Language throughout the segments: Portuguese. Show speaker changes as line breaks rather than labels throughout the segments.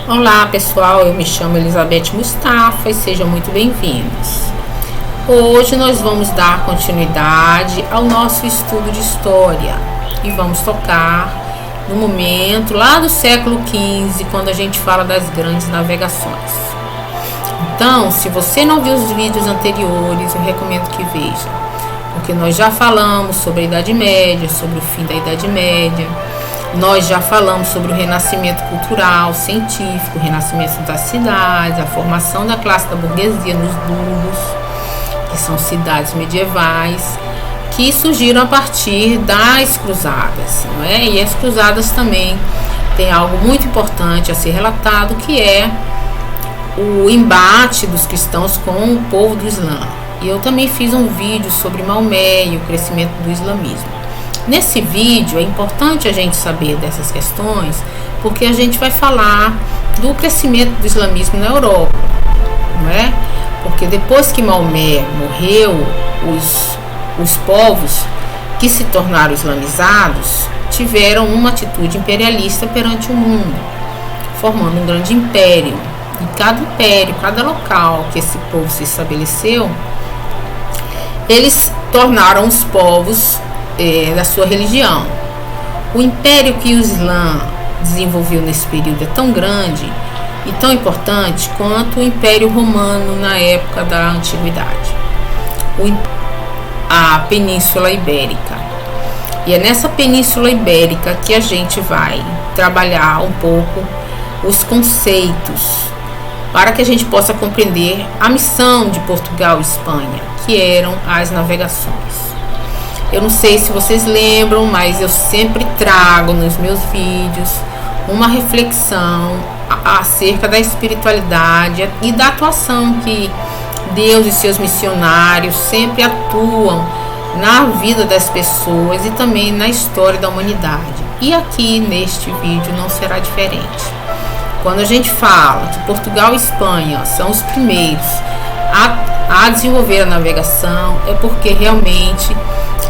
Olá pessoal, eu me chamo Elizabeth Mustafa e sejam muito bem-vindos. Hoje nós vamos dar continuidade ao nosso estudo de história e vamos tocar no momento lá do século XV, quando a gente fala das grandes navegações. Então, se você não viu os vídeos anteriores, eu recomendo que veja, porque nós já falamos sobre a Idade Média, sobre o fim da Idade Média. Nós já falamos sobre o renascimento cultural, científico, o renascimento das cidades, a formação da classe da burguesia nos burgos, que são cidades medievais, que surgiram a partir das cruzadas, não é? E as cruzadas também tem algo muito importante a ser relatado, que é o embate dos cristãos com o povo do Islã. E eu também fiz um vídeo sobre Maomé e o crescimento do islamismo. Nesse vídeo é importante a gente saber dessas questões, porque a gente vai falar do crescimento do islamismo na Europa, não é? Porque depois que Maomé morreu, os povos que se tornaram islamizados tiveram uma atitude imperialista perante o mundo, formando um grande império. E cada império, cada local que esse povo se estabeleceu, eles tornaram os povos da sua religião. O império que o Islã desenvolveu nesse período é tão grande e tão importante quanto o Império Romano na época da Antiguidade, a Península Ibérica. E é nessa Península Ibérica que a gente vai trabalhar um pouco os conceitos para que a gente possa compreender a missão de Portugal e Espanha, que eram as navegações. Eu não sei se vocês lembram, mas eu sempre trago nos meus vídeos uma reflexão acerca da espiritualidade e da atuação que Deus e seus missionários sempre atuam na vida das pessoas e também na história da humanidade. E aqui neste vídeo não será diferente. Quando a gente fala que Portugal e Espanha são os primeiros a desenvolver a navegação, é porque realmente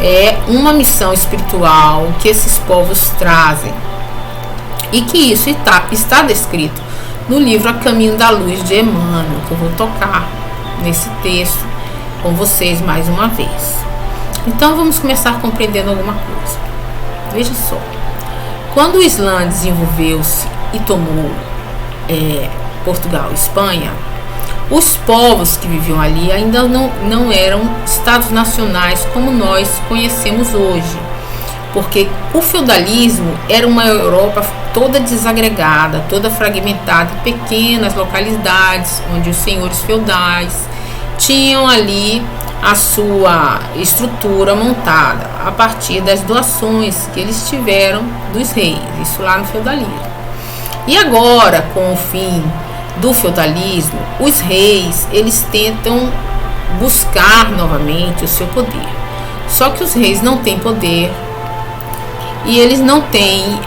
é uma missão espiritual que esses povos trazem e que isso está descrito no livro A Caminho da Luz de Emmanuel, que eu vou tocar nesse texto com vocês mais uma vez. Então vamos começar compreendendo alguma coisa. Veja só, quando o Islã desenvolveu-se e tomou Portugal e Espanha, os povos que viviam ali ainda não eram estados nacionais como nós conhecemos hoje, porque o feudalismo era uma Europa toda desagregada, toda fragmentada em pequenas localidades, onde os senhores feudais tinham ali a sua estrutura montada a partir das doações que eles tiveram dos reis, isso lá no feudalismo. E agora, com o fim do feudalismo, os reis, eles tentam buscar novamente o seu poder. Só que os reis não têm poder e eles não têm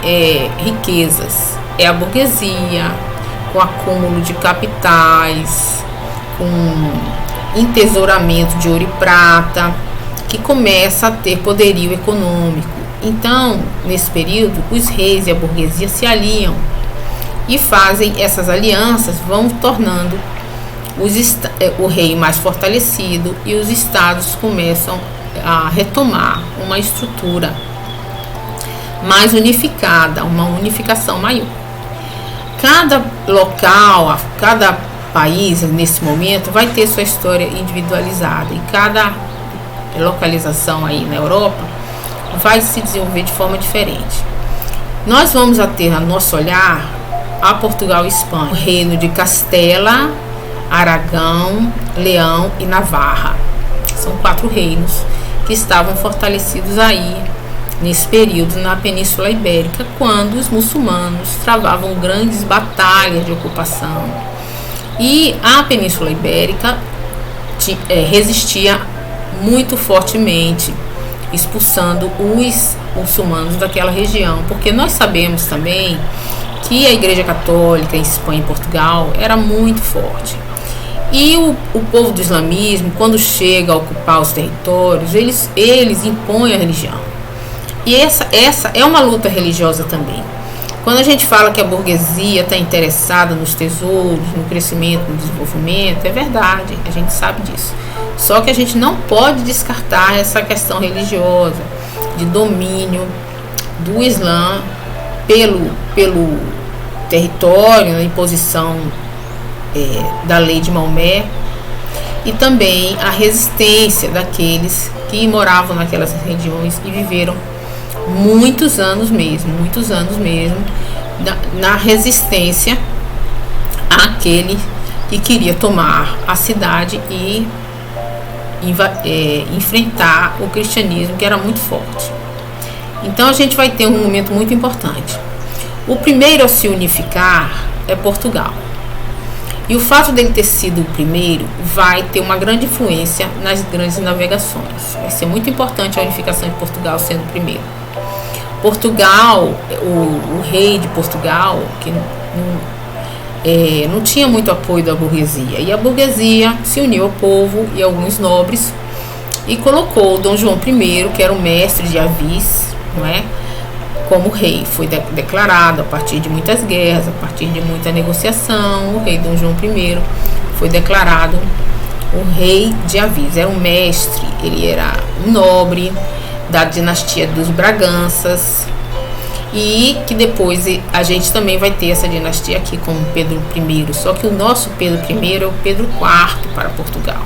riquezas. É a burguesia, com acúmulo de capitais, com entesouramento de ouro e prata, que começa a ter poderio econômico. Então, nesse período, os reis e a burguesia se aliam e fazem essas alianças, vão tornando o rei mais fortalecido e os estados começam a retomar uma estrutura mais unificada, uma unificação maior. Cada local, cada país nesse momento vai ter sua história individualizada e cada localização aí na Europa vai se desenvolver de forma diferente. Nós vamos ter a nosso olhar a Portugal e Espanha, o reino de Castela, Aragão, Leão e Navarra. São 4 reinos que estavam fortalecidos aí nesse período na Península Ibérica, quando os muçulmanos travavam grandes batalhas de ocupação. E a Península Ibérica resistia muito fortemente, expulsando os muçulmanos daquela região, porque nós sabemos também que a Igreja Católica em Espanha e Portugal era muito forte. E o povo do islamismo, quando chega a ocupar os territórios, eles impõem a religião. E essa é uma luta religiosa também. Quando a gente fala que a burguesia está interessada nos tesouros, no crescimento, no desenvolvimento, é verdade, a gente sabe disso. Só que a gente não pode descartar essa questão religiosa, de domínio do Islã pelo território, na imposição da lei de Maomé, e também a resistência daqueles que moravam naquelas regiões e viveram muitos anos mesmo, na resistência àquele que queria tomar a cidade e enfrentar o cristianismo, que era muito forte. Então a gente vai ter um momento muito importante. O primeiro a se unificar é Portugal. E o fato dele ter sido o primeiro vai ter uma grande influência nas grandes navegações. Vai ser muito importante a unificação de Portugal sendo o primeiro. Portugal, o rei de Portugal, que não tinha muito apoio da burguesia. E a burguesia se uniu ao povo e alguns nobres e colocou Dom João I, que era o mestre de Avis, não é, como rei. Foi declarado a partir de muitas guerras, a partir de muita negociação. O rei Dom João I foi declarado o rei de Avis. Era um mestre, ele era um nobre da dinastia dos Braganças, e que depois a gente também vai ter essa dinastia aqui com Pedro I, só que o nosso Pedro I é o Pedro IV para Portugal.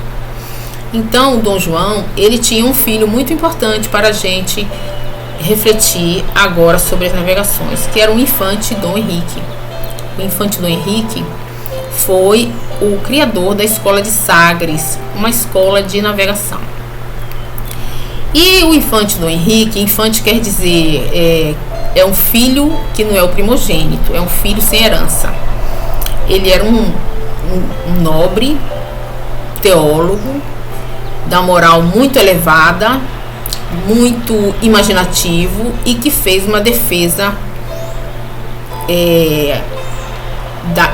Então o Dom João, ele tinha um filho muito importante para a gente refletir agora sobre as navegações, que era o infante Dom Henrique. O infante Dom Henrique foi o criador da escola de Sagres, uma escola de navegação. E o infante Dom Henrique, infante quer dizer é um filho que não é o primogênito, é um filho sem herança. Ele era um nobre, teólogo, da moral muito elevada, muito imaginativo, e que fez uma defesa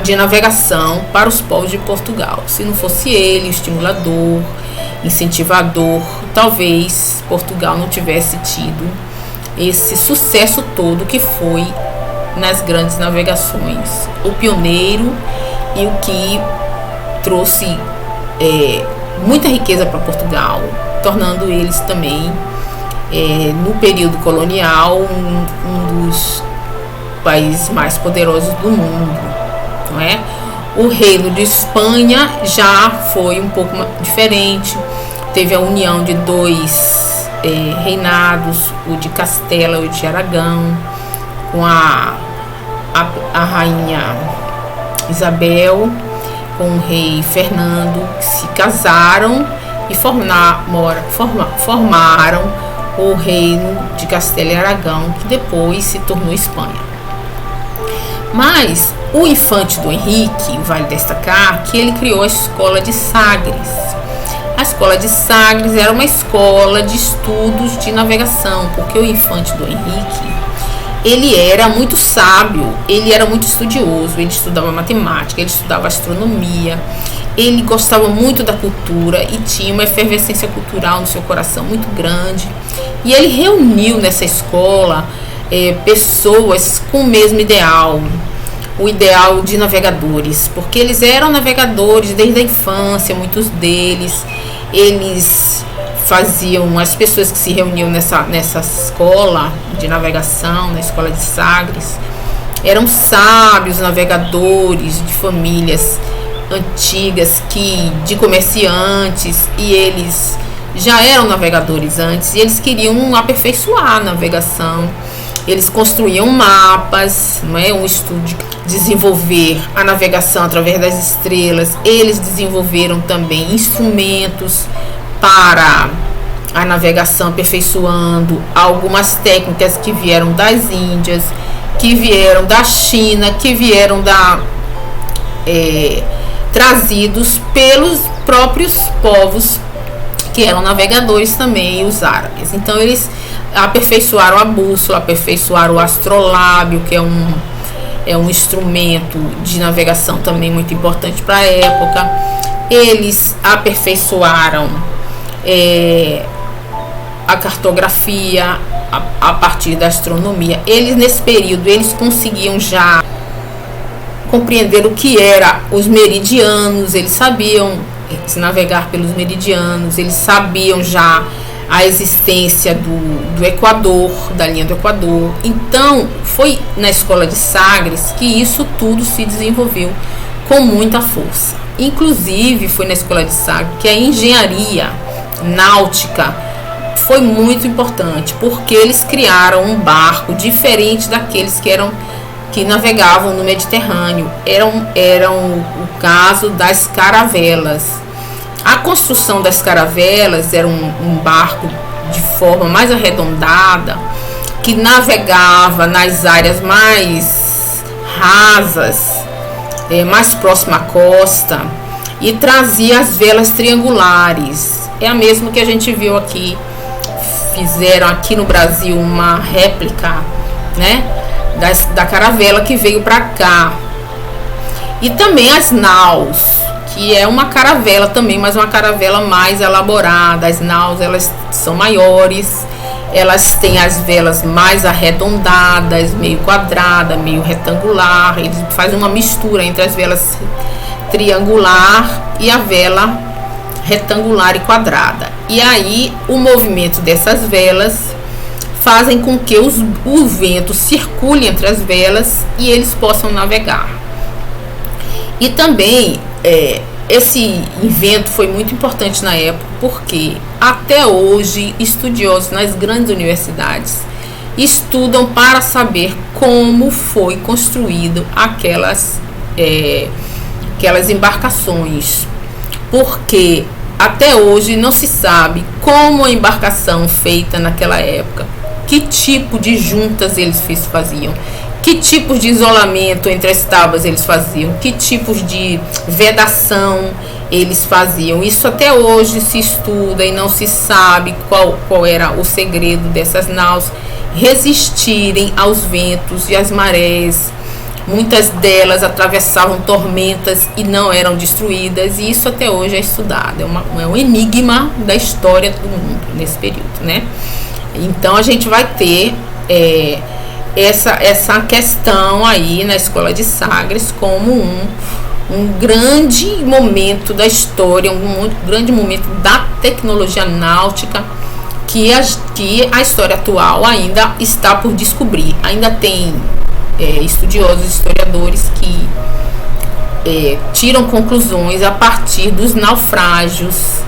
de navegação para os povos de Portugal. Se não fosse ele, o estimulador, incentivador, talvez Portugal não tivesse tido esse sucesso todo que foi nas grandes navegações. O pioneiro e o que trouxe muita riqueza para Portugal, tornando eles também, no período colonial, um dos países mais poderosos do mundo, não é? O reino de Espanha já foi um pouco diferente. Teve a união de dois reinados, o de Castela e o de Aragão, com a rainha Isabel, com o rei Fernando, que se casaram e formaram o reino de Castela e Aragão, que depois se tornou Espanha. Mas o infante Dom Henrique, vale destacar que ele criou a escola de Sagres. A escola de Sagres era uma escola de estudos de navegação, porque o infante Dom Henrique, ele era muito sábio, ele era muito estudioso, ele estudava matemática, ele estudava astronomia, ele gostava muito da cultura e tinha uma efervescência cultural no seu coração muito grande. E ele reuniu nessa escola pessoas com o mesmo ideal, o ideal de navegadores, porque eles eram navegadores desde a infância, muitos deles. Eles faziam, as pessoas que se reuniam nessa escola de navegação, na escola de Sagres, eram sábios navegadores de famílias antigas, de comerciantes, e eles já eram navegadores antes, e eles queriam aperfeiçoar a navegação. Eles construíam mapas, não é? Um estudo de desenvolver a navegação através das estrelas. Eles desenvolveram também instrumentos para a navegação, aperfeiçoando algumas técnicas que vieram das Índias, que vieram da China, que vieram trazidos pelos próprios povos que eram navegadores também, os árabes. Então eles aperfeiçoaram a bússola, aperfeiçoaram o astrolábio, que é um instrumento de navegação também muito importante para a época. Eles aperfeiçoaram a cartografia, a partir da astronomia. Eles, nesse período, eles conseguiam já compreender o que era os meridianos, eles sabiam se navegar pelos meridianos, eles sabiam já a existência do Equador, da linha do Equador. Então, foi na escola de Sagres que isso tudo se desenvolveu com muita força. Inclusive, foi na escola de Sagres que a engenharia náutica foi muito importante, porque eles criaram um barco diferente daqueles que navegavam no Mediterrâneo. Eram o caso das caravelas. A construção das caravelas era um barco de forma mais arredondada, que navegava nas áreas mais rasas, mais próxima à costa, e trazia as velas triangulares. É a mesma que a gente viu aqui. Fizeram aqui no Brasil uma réplica, né, da caravela que veio para cá. E também as naus, que é uma caravela também, mas uma caravela mais elaborada. As naus, elas são maiores, elas têm as velas mais arredondadas, meio quadrada, meio retangular. Eles fazem uma mistura entre as velas triangular e a vela retangular e quadrada. E aí o movimento dessas velas fazem com que o vento circule entre as velas e eles possam navegar. E também esse invento foi muito importante na época, porque até hoje estudiosos nas grandes universidades estudam para saber como foi construído aquelas embarcações, porque até hoje não se sabe como a embarcação feita naquela época, que tipo de juntas eles faziam, que tipos de isolamento entre as tábuas eles faziam, que tipos de vedação eles faziam. Isso até hoje se estuda e não se sabe qual era o segredo dessas naus resistirem aos ventos e às marés. Muitas delas atravessavam tormentas e não eram destruídas, e isso até hoje é estudado. É um enigma da história do mundo nesse período, né? Então a gente vai ter essa questão aí na escola de Sagres como um grande momento da história, um grande momento da tecnologia náutica que a história atual ainda está por descobrir. Ainda tem estudiosos, historiadores que tiram conclusões a partir dos naufrágios,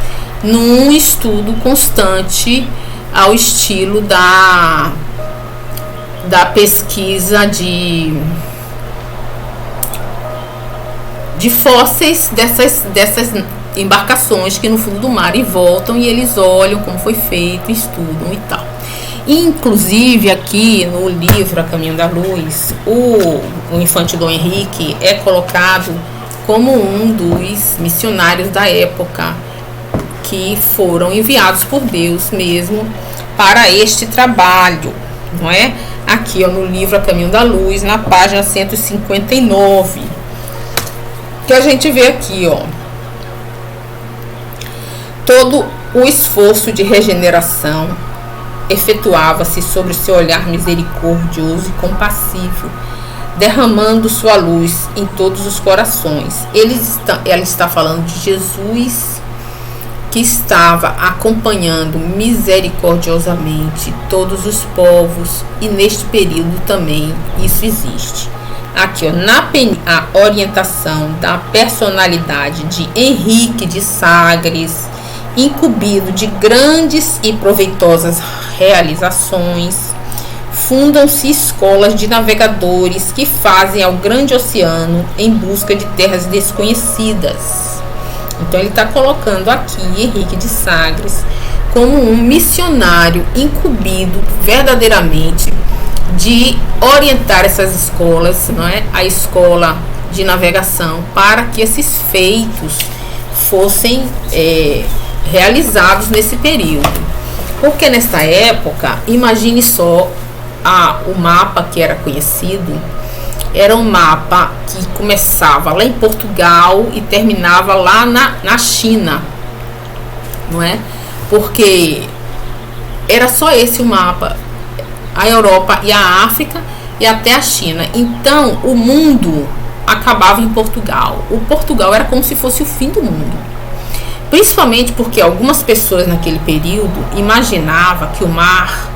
num estudo constante ao estilo da pesquisa de fósseis dessas embarcações que no fundo do mar e voltam, e eles olham como foi feito, estudam e tal. Inclusive aqui no livro A Caminho da Luz, o infante Dom Henrique é colocado como um dos missionários da época que foram enviados por Deus mesmo para este trabalho, não é? Aqui no livro A Caminho da Luz, na página 159, que a gente vê aqui, todo o esforço de regeneração efetuava-se sobre o seu olhar misericordioso e compassivo, derramando sua luz em todos os corações. Ela está falando de Jesus, que estava acompanhando misericordiosamente todos os povos, e neste período também isso existe. Aqui, a orientação da personalidade de Henrique de Sagres, incumbido de grandes e proveitosas realizações, fundam-se escolas de navegadores que fazem ao grande oceano em busca de terras desconhecidas. Então ele está colocando aqui Henrique de Sagres como um missionário incumbido verdadeiramente de orientar essas escolas, não é? A escola de navegação, para que esses feitos fossem realizados nesse período. Porque nesta época, imagine só, o mapa que era conhecido era um mapa que começava lá em Portugal e terminava lá na China, não é? Porque era só esse o mapa a Europa e a África e até a China. Então o mundo acabava em Portugal. O Portugal era como se fosse o fim do mundo, principalmente porque algumas pessoas naquele período imaginavam que o mar,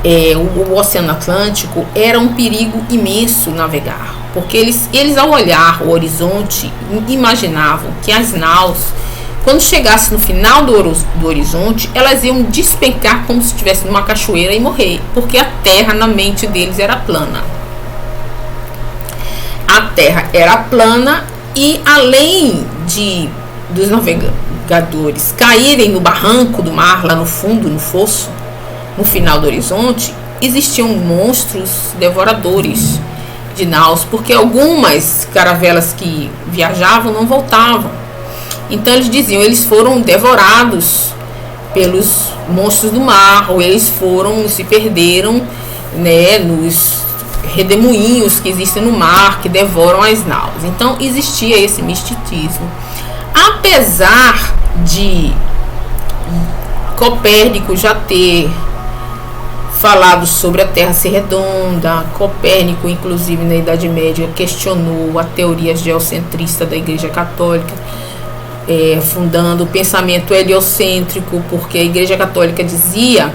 o Oceano Atlântico, era um perigo imenso navegar, porque eles ao olhar o horizonte imaginavam que as naus, quando chegasse no final do horizonte, elas iam despencar como se estivesse numa cachoeira e morrer, porque a terra na mente deles era plana. A terra era plana e além dos navegadores caírem no barranco do mar, lá no fundo, no fosso, no final do horizonte, existiam monstros devoradores de naus, porque algumas caravelas que viajavam não voltavam. Então eles diziam, eles foram devorados pelos monstros do mar, ou eles se perderam, né, nos redemoinhos que existem no mar, que devoram as naus. Então existia esse misticismo. Apesar de Copérnico já ter falado sobre a Terra ser redonda, Copérnico, inclusive na Idade Média, questionou a teoria geocentrista da Igreja Católica, fundando o pensamento heliocêntrico, porque a Igreja Católica dizia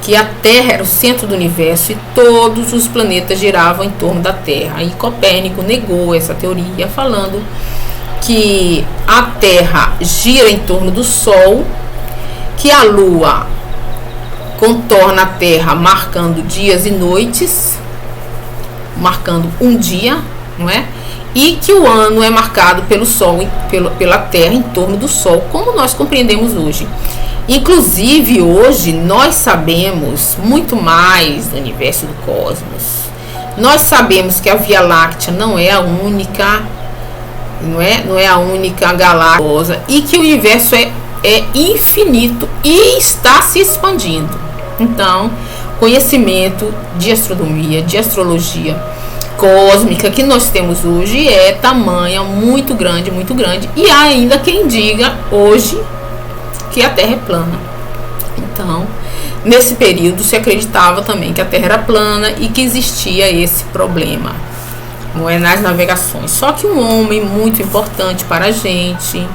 que a Terra era o centro do universo e todos os planetas giravam em torno da Terra. E Copérnico negou essa teoria, falando que a Terra gira em torno do Sol, que a Lua contorna a Terra marcando dias e noites, marcando um dia, não é? E que o ano é marcado pelo Sol, pela Terra em torno do Sol, como nós compreendemos hoje. Inclusive hoje nós sabemos muito mais do universo do cosmos. Nós sabemos que a Via Láctea não é a única, não é a única galáxia, e que o universo é infinito e está se expandindo. Então, conhecimento de astronomia, de astrologia cósmica que nós temos hoje é tamanha muito grande, e há ainda quem diga hoje que a Terra é plana. Então, nesse período se acreditava também que a Terra era plana e que existia esse problema, não é, nas navegações. Só que um homem muito importante para a gente,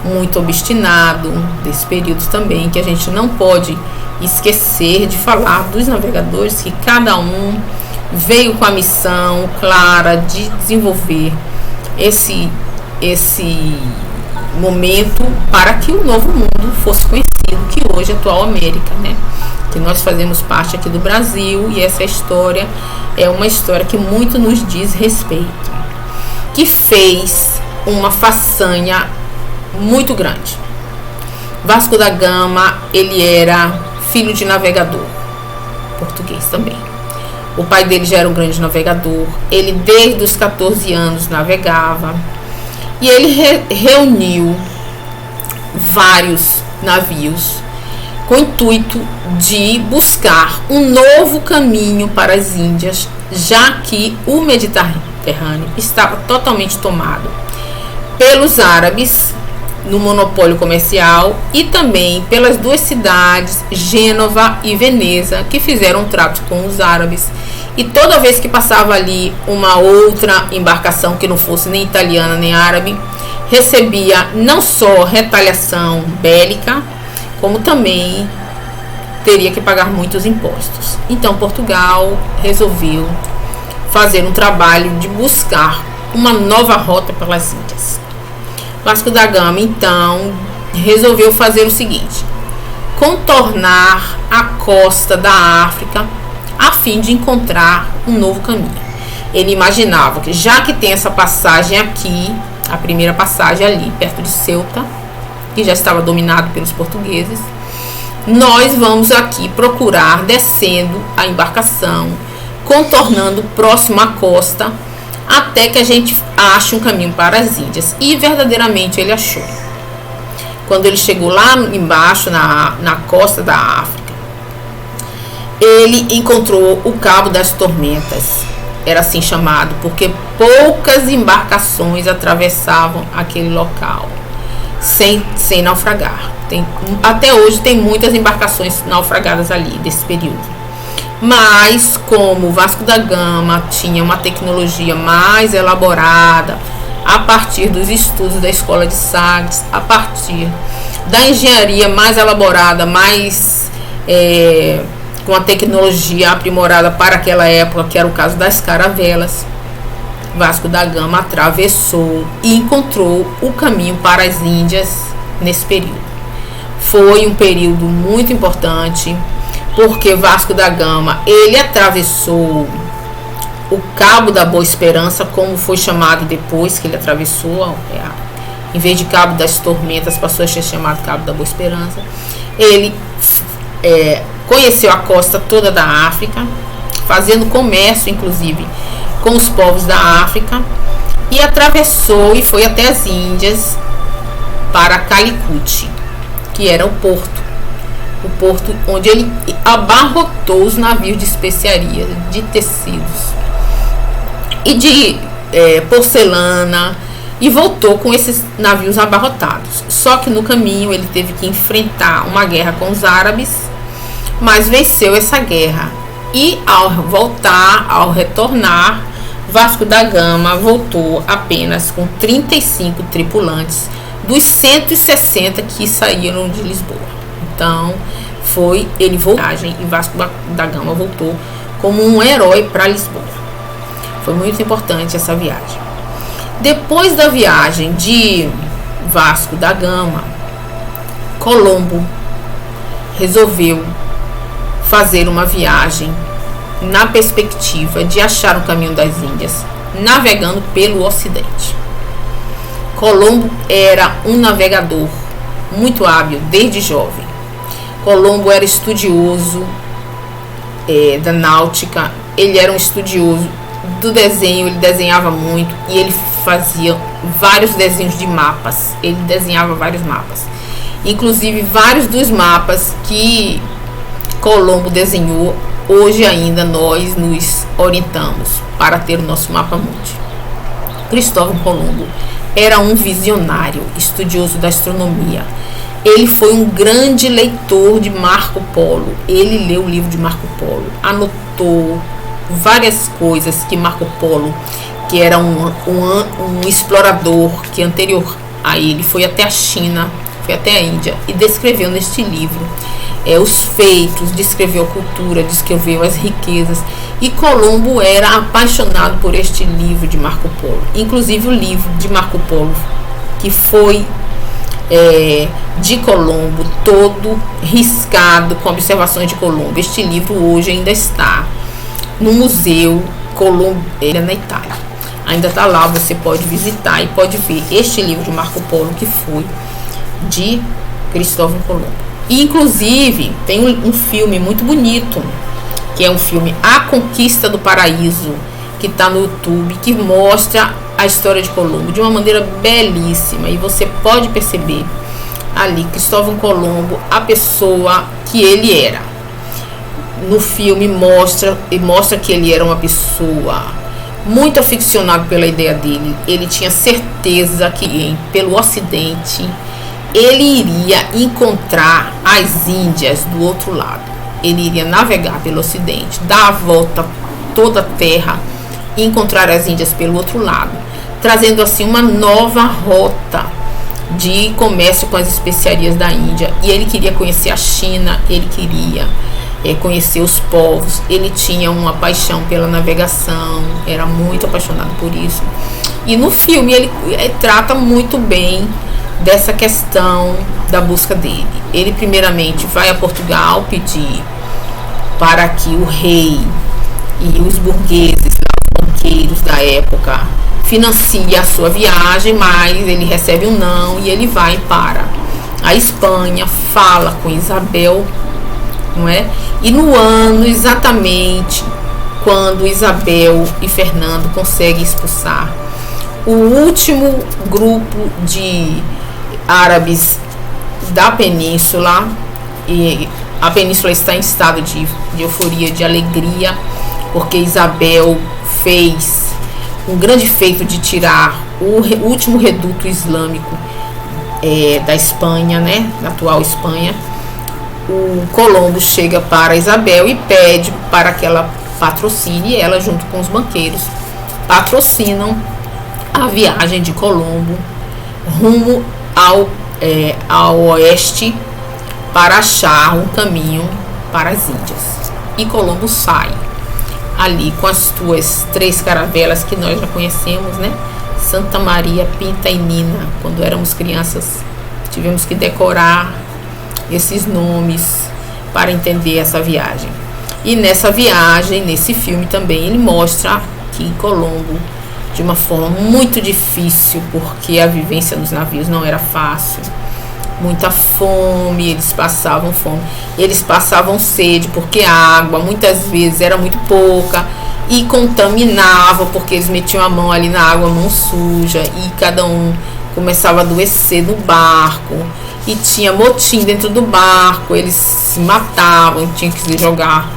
muito obstinado desse período também, que a gente não pode esquecer de falar dos navegadores, que cada um veio com a missão clara de desenvolver esse momento para que o novo mundo fosse conhecido, que hoje é a atual América, né? Que nós fazemos parte aqui do Brasil, e essa história é uma história que muito nos diz respeito, que fez uma façanha muito grande. Vasco da Gama, ele era filho de navegador português também. O pai dele já era um grande navegador. Ele desde os 14 anos navegava. E ele reuniu vários navios com o intuito de buscar um novo caminho para as Índias, já que o Mediterrâneo estava totalmente tomado pelos árabes no monopólio comercial, e também pelas duas cidades, Gênova e Veneza, que fizeram tratos com os árabes. E toda vez que passava ali uma outra embarcação que não fosse nem italiana nem árabe, recebia não só retaliação bélica, como também teria que pagar muitos impostos. Então Portugal resolveu fazer um trabalho de buscar uma nova rota pelas Índias. Vasco da Gama então resolveu fazer o seguinte: contornar a costa da África a fim de encontrar um novo caminho. Ele imaginava que, já que tem essa passagem aqui, a primeira passagem ali perto de Ceuta, que já estava dominado pelos portugueses, nós vamos aqui procurar descendo a embarcação, contornando próximo à costa, até que a gente ache um caminho para as Índias. E verdadeiramente ele achou. Quando ele chegou lá embaixo, na costa da África, ele encontrou o Cabo das Tormentas. Era assim chamado, porque poucas embarcações atravessavam aquele local sem naufragar. Até hoje tem muitas embarcações naufragadas ali, desse período. Mas como Vasco da Gama tinha uma tecnologia mais elaborada, a partir dos estudos da Escola de Sagres, a partir da engenharia mais elaborada, mais com a tecnologia aprimorada para aquela época, que era o caso das caravelas, Vasco da Gama atravessou e encontrou o caminho para as Índias nesse período. Foi um período muito importante, porque Vasco da Gama, ele atravessou o Cabo da Boa Esperança, como foi chamado depois que ele atravessou, em vez de Cabo das Tormentas, passou a ser chamado Cabo da Boa Esperança. Ele conheceu a costa toda da África, fazendo comércio, inclusive, com os povos da África, e atravessou e foi até as Índias, para Calicut, que era o porto onde ele abarrotou os navios de especiarias, de tecidos e de porcelana, e voltou com esses navios abarrotados. Só que no caminho ele teve que enfrentar uma guerra com os árabes, mas venceu essa guerra. E ao retornar, Vasco da Gama voltou apenas com 35 tripulantes dos 160 que saíram de Lisboa. Então, ele voltou e Vasco da Gama voltou como um herói para Lisboa. Foi muito importante essa viagem. Depois da viagem de Vasco da Gama, Colombo resolveu fazer uma viagem na perspectiva de achar o caminho das Índias, navegando pelo Ocidente. Colombo era um navegador muito hábil desde jovem. Colombo era estudioso da náutica, ele era um estudioso do desenho, ele desenhava muito e ele fazia vários desenhos de mapas, ele desenhava vários mapas. Inclusive, vários dos mapas que Colombo desenhou, hoje ainda nós nos orientamos para ter o nosso mapa mundi. Cristóvão Colombo era um visionário, estudioso da astronomia. Ele foi um grande leitor de Marco Polo. Ele leu o livro de Marco Polo, anotou várias coisas que Marco Polo, que era um explorador que anterior a ele foi até a China, foi até a Índia, e descreveu neste livro os feitos, descreveu a cultura, descreveu as riquezas. E Colombo era apaixonado por este livro de Marco Polo. Inclusive o livro de Marco Polo, que foi de Colombo, todo riscado com observações de Colombo. Este livro hoje ainda está no Museu Colombo, na Itália. Ainda está lá, você pode visitar e pode ver este livro de Marco Polo, que foi de Cristóvão Colombo. E, inclusive, tem um filme muito bonito, que é um filme A Conquista do Paraíso, que está no YouTube, que mostra a história de Colombo de uma maneira belíssima. E você pode perceber ali Cristóvão Colombo, a pessoa que ele era. No filme mostra que ele era uma pessoa muito aficionado pela ideia dele. Ele tinha certeza que pelo Ocidente ele iria encontrar as Índias do outro lado. Ele iria navegar pelo Ocidente, dar a volta toda a terra e encontrar as Índias pelo outro lado, trazendo assim uma nova rota de comércio com as especiarias da Índia. E ele queria conhecer a China, ele queria conhecer os povos, ele tinha uma paixão pela navegação, era muito apaixonado por isso. E no filme ele trata muito bem dessa questão da busca dele. Ele primeiramente vai a Portugal pedir para que o rei e os burgueses, os banqueiros da época, financiem a sua viagem, mas ele recebe um não e ele vai para a Espanha, fala com Isabel, não é? E no ano exatamente quando Isabel e Fernando conseguem expulsar o último grupo de árabes da península, e a península está em estado de euforia, de alegria, porque Isabel fez um grande feito de tirar o último reduto islâmico da Espanha, né, da atual Espanha. o Colombo chega para Isabel e pede para que ela patrocine, e ela junto com os banqueiros patrocinam a viagem de Colombo rumo ao oeste para achar um caminho para as Índias. E Colombo sai ali com as suas 3 caravelas que nós já conhecemos, né? Santa Maria, Pinta e Nina. Quando éramos crianças, tivemos que decorar esses nomes para entender essa viagem. E nessa viagem, nesse filme também, ele mostra que Colombo, de uma forma muito difícil, porque a vivência nos navios não era fácil, muita fome, eles passavam fome, eles passavam sede, porque a água muitas vezes era muito pouca e contaminava, porque eles metiam a mão ali na água, mão suja, e cada um começava a adoecer no barco, e tinha motim dentro do barco, eles se matavam, tinham que se jogar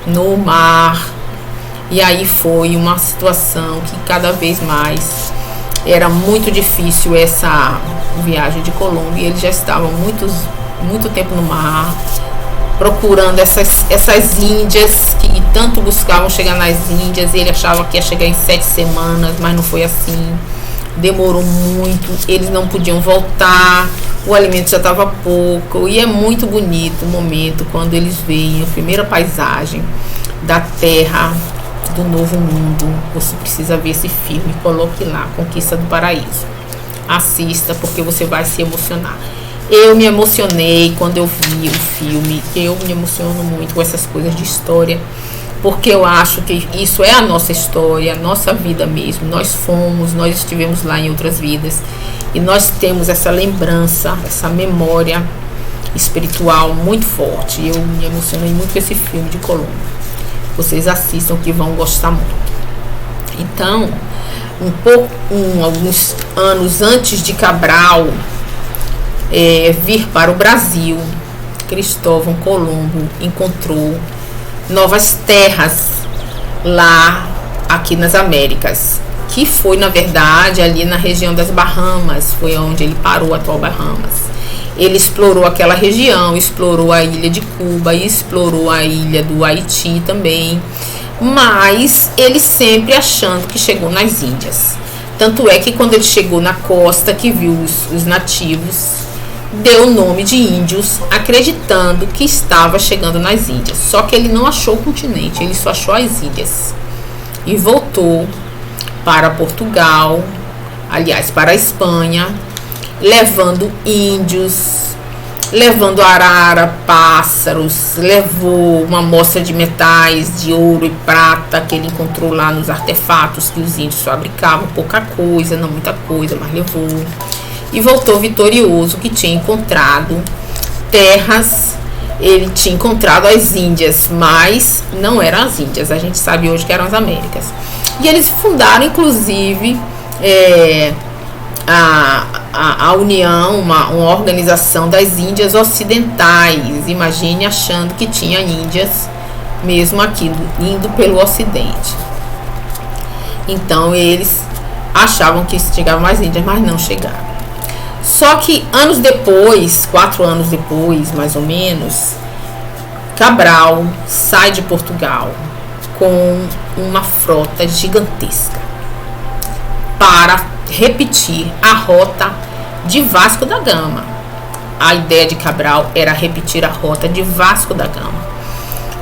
no mar. E aí foi uma situação que cada vez mais era muito difícil essa viagem de Colombo, e eles já estavam muito tempo no mar, procurando essas Índias, que tanto buscavam chegar nas Índias, e ele achava que ia chegar em 7 semanas, mas não foi assim, demorou muito, eles não podiam voltar, o alimento já estava pouco, e é muito bonito o momento quando eles veem a primeira paisagem da terra do Novo Mundo. Você precisa ver esse filme, coloque lá, Conquista do Paraíso, assista, porque você vai se emocionar. Eu me emocionei quando eu vi o filme, eu me emociono muito com essas coisas de história, porque eu acho que isso é a nossa história, a nossa vida mesmo. Nós estivemos lá em outras vidas, e nós temos essa lembrança, essa memória espiritual muito forte. Eu me emocionei muito com esse filme de Colombo. Vocês assistam, que vão gostar muito. Então, alguns anos antes de Cabral vir para o Brasil, Cristóvão Colombo encontrou novas terras lá, aqui nas Américas, que foi, na verdade, ali na região das Bahamas, foi onde ele parou, a atual Bahamas. Ele explorou aquela região, explorou a ilha de Cuba e explorou a ilha do Haiti também, mas ele sempre achando que chegou nas Índias. Tanto é que quando ele chegou na costa, que viu os nativos, deu o nome de índios, acreditando que estava chegando nas Índias. Só que ele não achou o continente, ele só achou as ilhas. E voltou para Portugal, aliás, para a Espanha, levando índios, levando arara, pássaros, levou uma amostra de metais, de ouro e prata, que ele encontrou lá nos artefatos que os índios fabricavam, pouca coisa, não muita coisa, mas levou. E voltou vitorioso, que tinha encontrado terras, ele tinha encontrado as Índias, mas não eram as Índias, a gente sabe hoje que eram as Américas. E eles fundaram, inclusive, a União, uma organização das Índias Ocidentais. Imagine achando que tinha Índias mesmo aqui, indo pelo Ocidente. Então eles achavam que chegavam mais Índias, mas não chegaram. Só que anos depois, 4 anos depois, mais ou menos, Cabral sai de Portugal com uma frota gigantesca para repetir a rota de Vasco da Gama. A ideia de Cabral era repetir a rota de Vasco da Gama,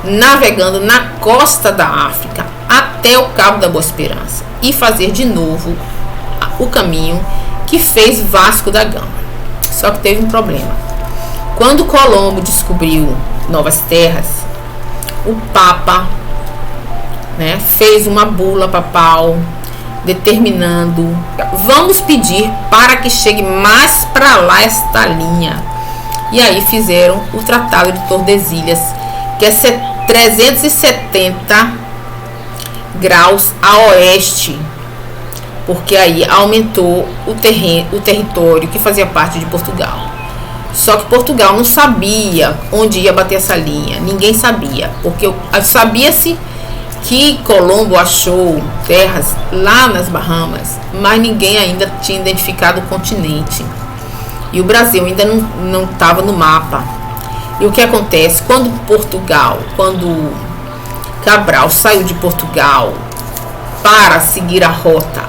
navegando na costa da África até o Cabo da Boa Esperança, e fazer de novo o caminho que fez Vasco da Gama. Só que teve um problema. Quando Colombo descobriu novas terras, o Papa, fez uma bula papal determinando: vamos pedir para que chegue mais para lá esta linha. E aí fizeram o Tratado de Tordesilhas, que é 370 graus a oeste, porque aí aumentou o território que fazia parte de Portugal. Só que Portugal não sabia onde ia bater essa linha, ninguém sabia, porque sabia-se que Colombo achou terras lá nas Bahamas, mas ninguém ainda tinha identificado o continente, e o Brasil ainda não estava no mapa. E o que acontece? Quando Cabral saiu de Portugal para seguir a rota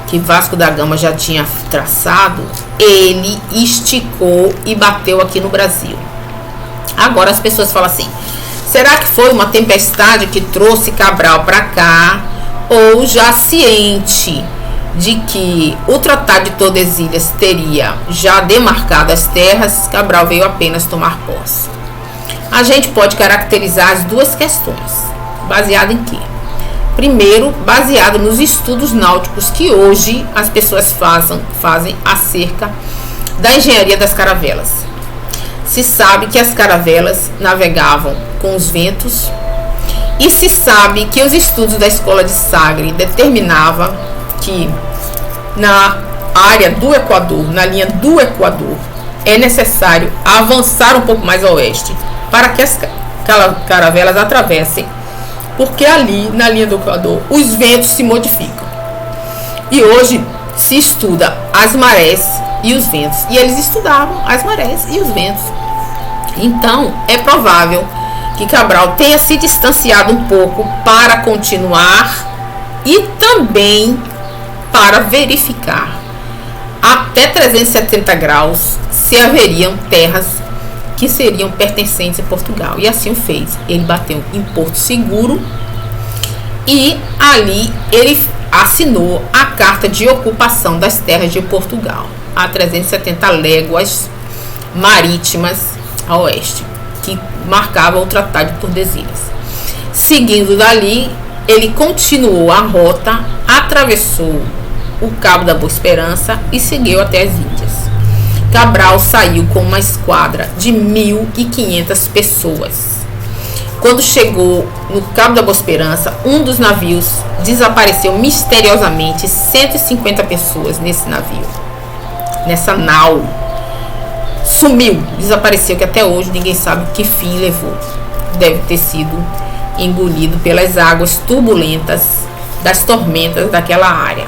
que Vasco da Gama já tinha traçado, ele esticou e bateu aqui no Brasil. Agora as pessoas falam assim: será que foi uma tempestade que trouxe Cabral para cá? Ou já ciente de que o Tratado de Tordesilhas teria já demarcado as terras, Cabral veio apenas tomar posse? A gente pode caracterizar as duas questões. Baseado em quê? Primeiro, baseado nos estudos náuticos que hoje as pessoas fazem acerca da engenharia das caravelas. Se sabe que as caravelas navegavam com os ventos, e se sabe que os estudos da escola de Sagre determinavam que na área do Equador, na linha do Equador, é necessário avançar um pouco mais a oeste para que as caravelas atravessem, porque ali na linha do Equador os ventos se modificam. E hoje se estuda as marés e os ventos, e eles estudavam as marés e os ventos. Então é provável que Cabral tenha se distanciado um pouco para continuar e também para verificar até 370 graus se haveriam terras que seriam pertencentes a Portugal. E assim o fez. Ele bateu em Porto Seguro e ali ele assinou a carta de ocupação das terras de Portugal a 370 léguas marítimas a oeste, que marcava o Tratado de Tordesilhas. Seguindo dali, ele continuou a rota, atravessou o Cabo da Boa Esperança e seguiu até as Índias. Cabral saiu com uma esquadra de 1.500 pessoas. Quando chegou no Cabo da Boa Esperança, um dos navios desapareceu misteriosamente. 150 pessoas nesse navio, nessa nau, sumiu, desapareceu, que até hoje ninguém sabe que fim levou. Deve ter sido engolido pelas águas turbulentas das tormentas daquela área.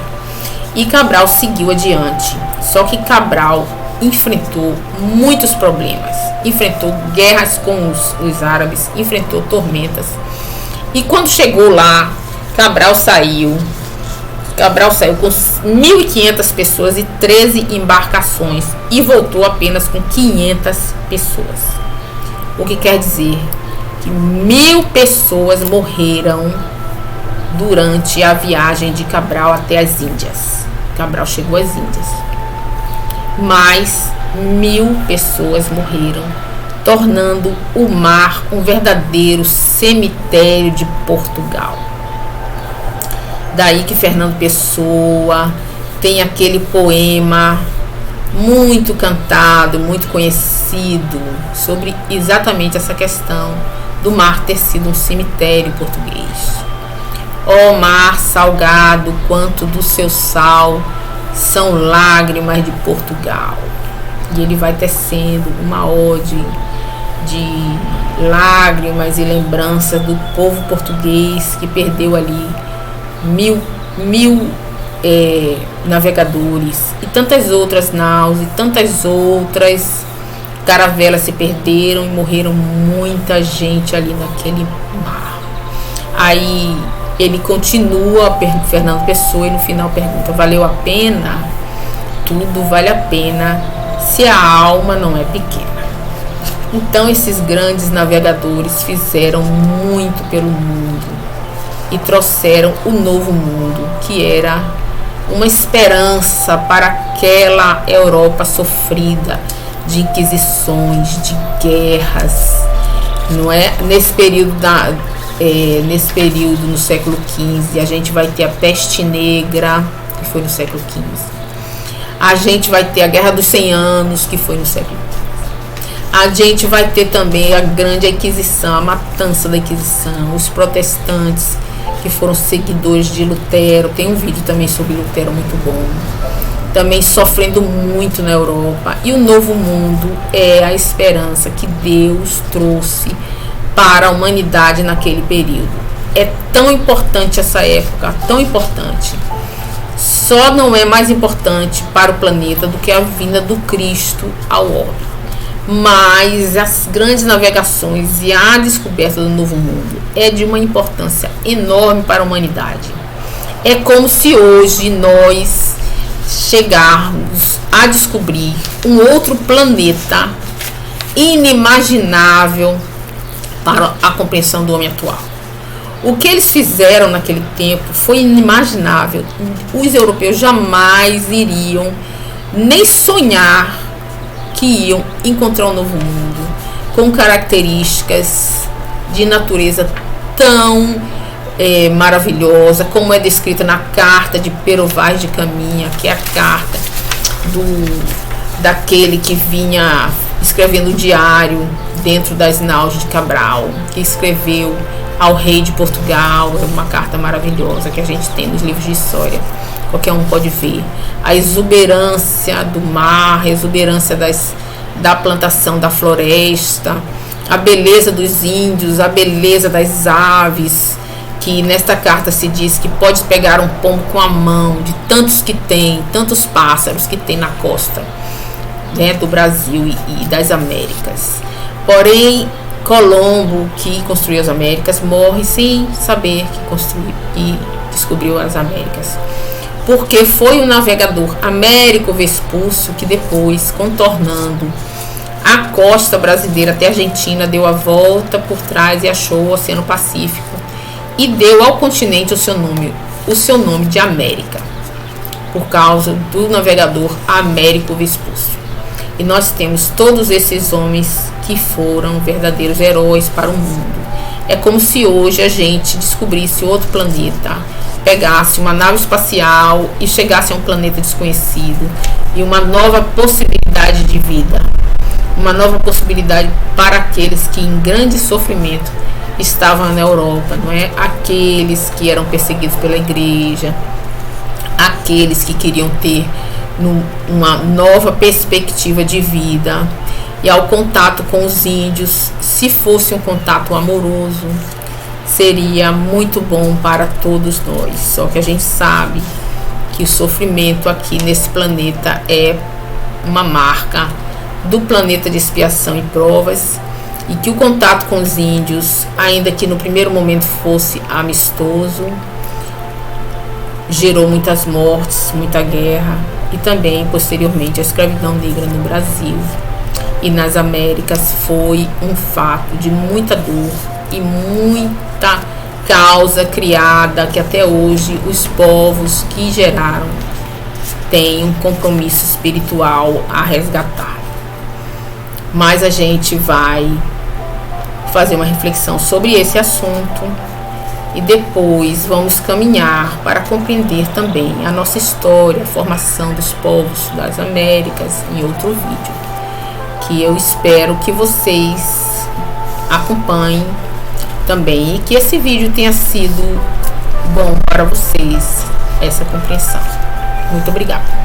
E Cabral seguiu adiante. Só que Cabral enfrentou muitos problemas, enfrentou guerras com os árabes, enfrentou tormentas. E quando chegou lá, Cabral saiu com 1.500 pessoas e 13 embarcações e voltou apenas com 500 pessoas. O que quer dizer que 1.000 pessoas morreram durante a viagem de Cabral até as Índias. Cabral chegou às Índias. Mais 1.000 pessoas morreram, tornando o mar um verdadeiro cemitério de Portugal. Daí que Fernando Pessoa tem aquele poema muito cantado, muito conhecido, sobre exatamente essa questão do mar ter sido um cemitério português. Ó mar salgado, quanto do seu sal são lágrimas de Portugal. E ele vai tecendo uma ode de lágrimas e lembranças do povo português que perdeu ali mil navegadores e tantas outras naus e tantas outras caravelas se perderam e morreram muita gente ali naquele mar. Aí ele continua, Fernando Pessoa, e no final pergunta: valeu a pena? Tudo vale a pena se a alma não é pequena. Então esses grandes navegadores fizeram muito pelo mundo e trouxeram o novo mundo, que era uma esperança para aquela Europa sofrida de inquisições, de guerras, não é? Nesse período no século XV, a gente vai ter a peste negra, que foi no século XV. A gente vai ter a Guerra dos 100 Anos, que foi no século XV. A gente vai ter também a grande Inquisição, a matança da Inquisição, os protestantes que foram seguidores de Lutero. Tem um vídeo também sobre Lutero muito bom. Também sofrendo muito na Europa. E o novo mundo é a esperança que Deus trouxe para a humanidade naquele período. É tão importante essa época, tão importante. Só não é mais importante para o planeta do que a vinda do Cristo ao homem. Mas as grandes navegações e a descoberta do Novo Mundo é de uma importância enorme para a humanidade. É como se hoje nós chegarmos a descobrir um outro planeta inimaginável para a compreensão do homem atual. O que eles fizeram naquele tempo foi inimaginável. Os europeus jamais iriam nem sonhar que iam encontrar um novo mundo com características de natureza tão maravilhosa, como é descrita na carta de Pero Vaz de Caminha, que é a carta daquele que vinha escrevendo o diário dentro das naus de Cabral, que escreveu ao rei de Portugal. É uma carta maravilhosa que a gente tem nos livros de história, qualquer um pode ver. A exuberância do mar, a exuberância da plantação da floresta, a beleza dos índios, a beleza das aves, que nesta carta se diz que pode pegar um pombo com a mão, de tantos que tem, tantos pássaros que tem na costa, né, do Brasil e das Américas. Porém, Colombo, que construiu as Américas, morre sem saber que construiu e descobriu as Américas, porque foi o navegador Américo Vespúcio que depois, contornando a costa brasileira até a Argentina, deu a volta por trás e achou o Oceano Pacífico e deu ao continente o seu nome de América, por causa do navegador Américo Vespúcio. E nós temos todos esses homens que foram verdadeiros heróis para o mundo. É como se hoje a gente descobrisse outro planeta, pegasse uma nave espacial e chegasse a um planeta desconhecido, e uma nova possibilidade de vida, uma nova possibilidade para aqueles que em grande sofrimento estavam na Europa, não é? Aqueles que eram perseguidos pela igreja, aqueles que queriam ter uma nova perspectiva de vida. E ao contato com os índios, se fosse um contato amoroso, seria muito bom para todos nós. Só que a gente sabe que o sofrimento aqui nesse planeta é uma marca do planeta de expiação e provas, e que o contato com os índios, ainda que no primeiro momento fosse amistoso, gerou muitas mortes, muita guerra, e também posteriormente a escravidão negra no Brasil e nas Américas foi um fato de muita dor e muita causa criada, que até hoje os povos que geraram têm um compromisso espiritual a resgatar. Mas a gente vai fazer uma reflexão sobre esse assunto e depois vamos caminhar para compreender também a nossa história, a formação dos povos das Américas em outro vídeo, que eu espero que vocês acompanhem também e que esse vídeo tenha sido bom para vocês, essa compreensão. Muito obrigada.